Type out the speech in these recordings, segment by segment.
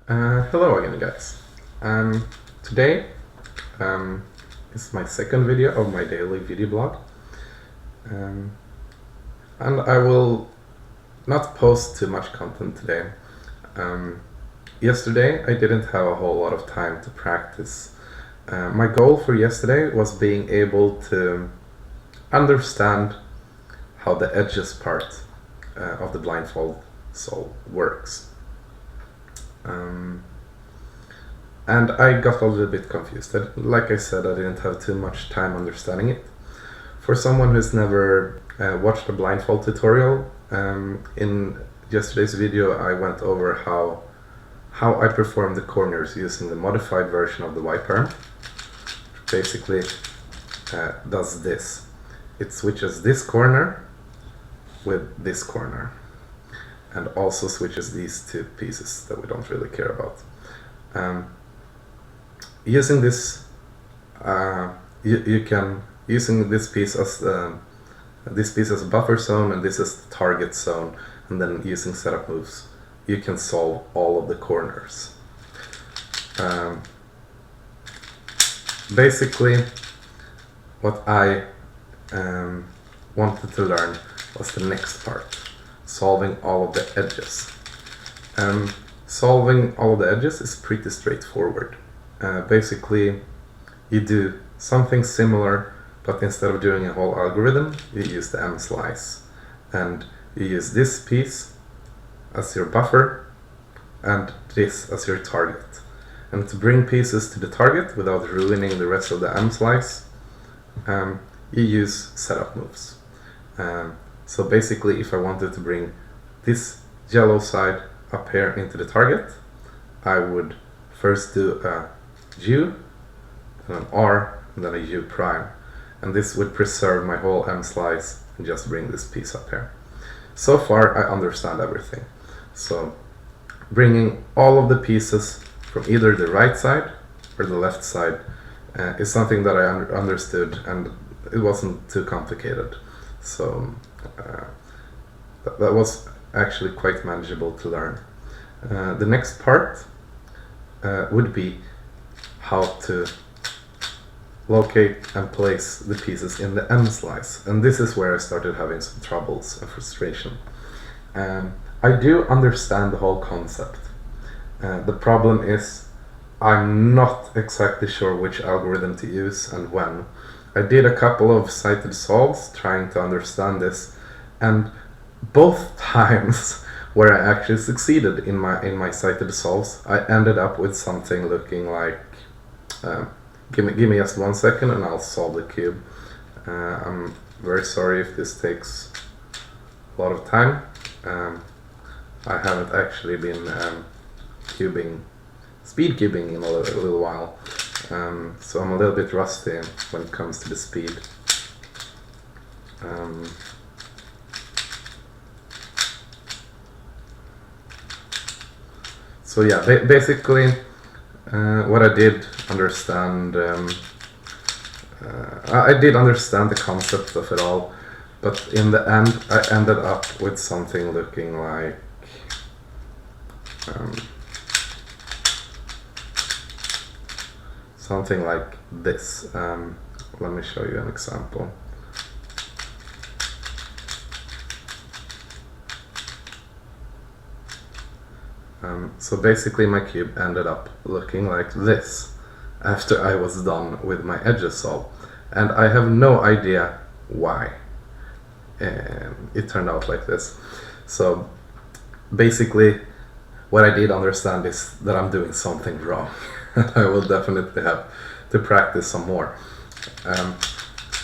Hello again, guys. Today is my second video of my daily video blog, and I will not post too much content today. Yesterday I didn't have a whole lot of time to practice. My goal for yesterday was being able to understand how the edges part of the blindfold sole works. And I got a little bit confused. Like I said, I didn't have too much time understanding it. For someone who's never watched a blindfold tutorial, in yesterday's video I went over how I perform the corners using the modified version of the wipe arm. Basically does this. It switches this corner with this corner, and also switches these two pieces that we don't really care about. Using this, you can using this piece as a buffer zone and this is the target zone, and then using setup moves, you can solve all of the corners. Basically, what I wanted to learn was the next part. Solving all of the edges. Solving all of the edges is pretty straightforward. Basically, you do something similar, but instead of doing a whole algorithm, you use the M-slice. And you use this piece as your buffer, and this as your target. And to bring pieces to the target without ruining the rest of the M-slice, you use setup moves. So basically, if I wanted to bring this yellow side up here into the target, I would first do a U, then an R, and then a U prime. And this would preserve my whole M-slice and just bring this piece up here. So far, I understand everything. So bringing all of the pieces from either the right side or the left side is something that I understood, and it wasn't too complicated. So that was actually quite manageable to learn. The next part would be how to locate and place the pieces in the M-slice, and this is where I started having some troubles and frustration. I do understand the whole concept. The problem is I'm not exactly sure which algorithm to use and when. I did a couple of cited solves trying to understand this, and both times where I actually succeeded in my cited solves, I ended up with something looking like give me just 1 second and I'll solve the cube. I'm very sorry if this takes a lot of time. I haven't actually been speed cubing in a little while, so I'm a little bit rusty when it comes to the speed. So yeah, basically what I did understand, I did understand the concept of it all, but in the end I ended up with something looking like something like this. Let me show you an example. So basically my cube ended up looking like this after I was done with my edges solved, and I have no idea why it turned out like this. So basically what I did understand is that I'm doing something wrong. I will definitely have to practice some more.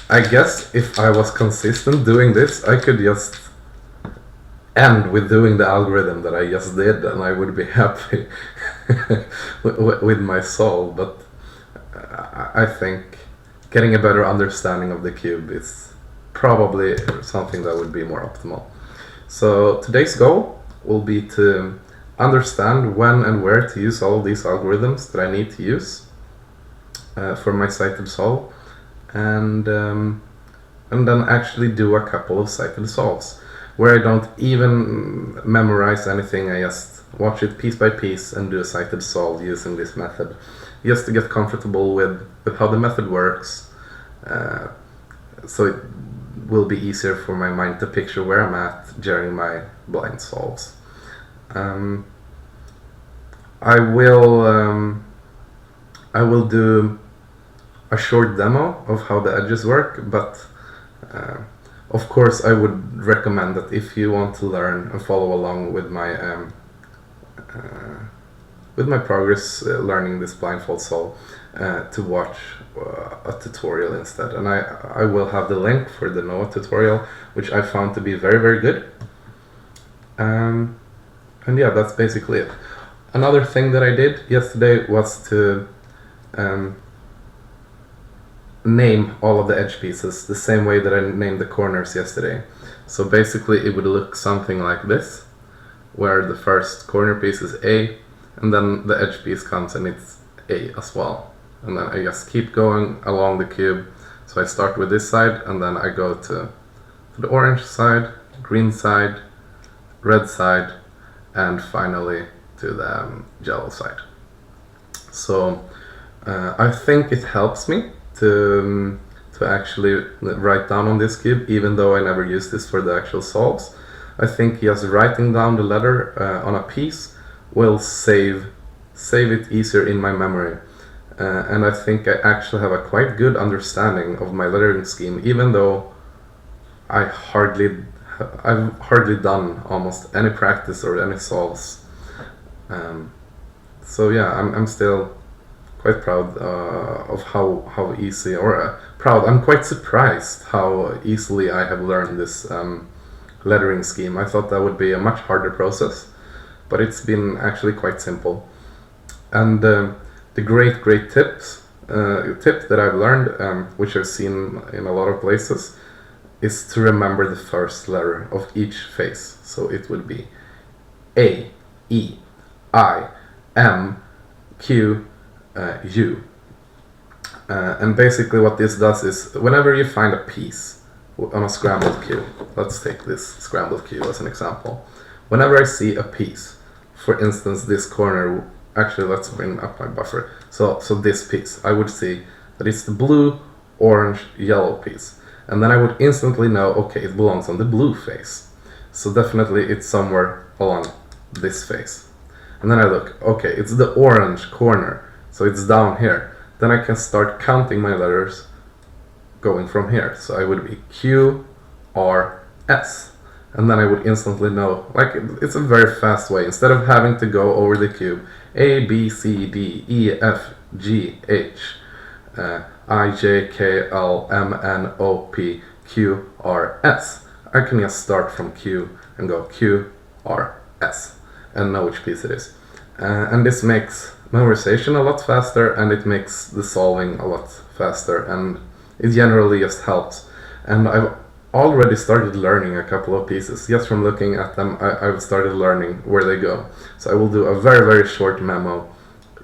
I guess if I was consistent doing this, I could just end with doing the algorithm that I just did, and I would be happy with my solve. But I think getting a better understanding of the cube is probably something that would be more optimal. So today's goal will be to understand when and where to use all of these algorithms that I need to use for my cited solve, and then actually do a couple of cited solves. where I don't even memorize anything. I just watch it piece by piece and do a sighted solve using this method, just to get comfortable with how the method works, so it will be easier for my mind to picture where I'm at during my blind solves. I will do a short demo of how the edges work, but of course I would recommend that if you want to learn and follow along with my progress learning this blindfold solve, to watch a tutorial instead. And I will have the link for the Noah tutorial, which I found to be very, very good. And yeah, that's basically it. Another thing that I did yesterday was to name all of the edge pieces the same way that I named the corners yesterday. So basically it would look something like this, where the first corner piece is A, and then the edge piece comes and it's A as well. And then I just keep going along the cube. So I start with this side, and then I go to the orange side, green side, red side, and finally to the yellow side. So I think it helps me to actually write down on this cube, even though I never use this for the actual solves. I think just writing down the letter on a piece will save it easier in my memory. And I think I actually have a quite good understanding of my lettering scheme, even though I've hardly done almost any practice or any solves. So yeah, I'm still quite proud of how easy, I'm quite surprised how easily I have learned this lettering scheme. I thought that would be a much harder process, but it's been actually quite simple. And the great tip that I've learned, which I've seen in a lot of places, is to remember the first letter of each face. So it would be A, E, I, M, Q, U. And basically what this does is, whenever you find a piece on a scrambled cube, let's take this scrambled cube as an example. Whenever I see a piece, for instance this corner, actually let's bring up my buffer. So this piece, I would see that it's the blue, orange, yellow piece. And then I would instantly know, okay, it belongs on the blue face. So definitely it's somewhere along this face. And then I look, okay, it's the orange corner, so it's down here. Then I can start counting my letters going from here. So I would be Q, R, S. And then I would instantly know, like, it's a very fast way. Instead of having to go over the cube, A, B, C, D, E, F, G, H, I, J, K, L, M, N, O, P, Q, R, S. I can just start from Q and go Q, R, S and know which piece it is. And this makes memorization a lot faster, and it makes the solving a lot faster, and it generally just helps. And I've already started learning a couple of pieces. Just from looking at them, I've started learning where they go. So I will do a very short memo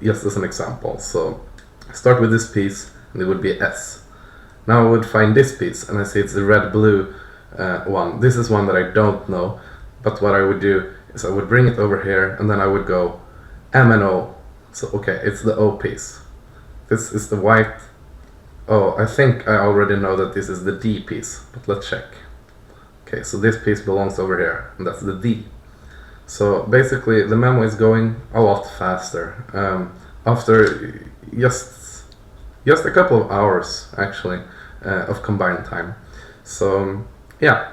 just as an example. So I start with this piece, and it would be S. Now I would find this piece, and I see it's the red-blue one. This is one that I don't know, but what I would do is I would bring it over here, and then I would go M and O. So okay, it's the O piece. This is the white. Oh, I think I already know that this is the D piece, but let's check. Okay, so this piece belongs over here, and that's the D. So basically the memo is going a lot faster after just a couple of hours actually of combined time. So yeah,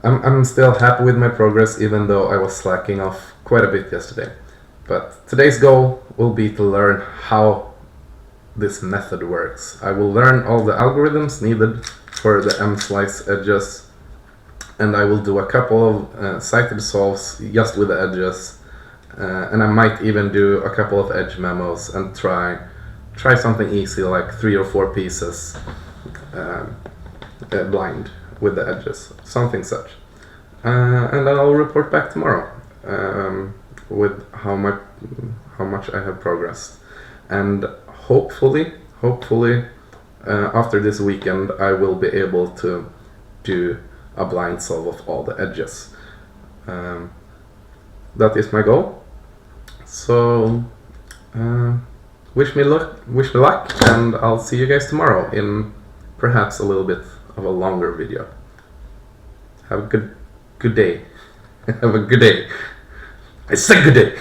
I'm still happy with my progress, even though I was slacking off quite a bit yesterday. But today's goal will be to learn how this method works. I will learn all the algorithms needed for the M-slice edges, and I will do a couple of sighted solves just with the edges, and I might even do a couple of edge memos and try something easy like 3 or 4 pieces blind with the edges, something such. And then I'll report back tomorrow with how much I have progressed. And hopefully after this weekend I will be able to do a blind solve of all the edges. That is my goal. So wish me luck, and I'll see you guys tomorrow in perhaps a little bit of a longer video. Have a good day. Have a good day. I said good day.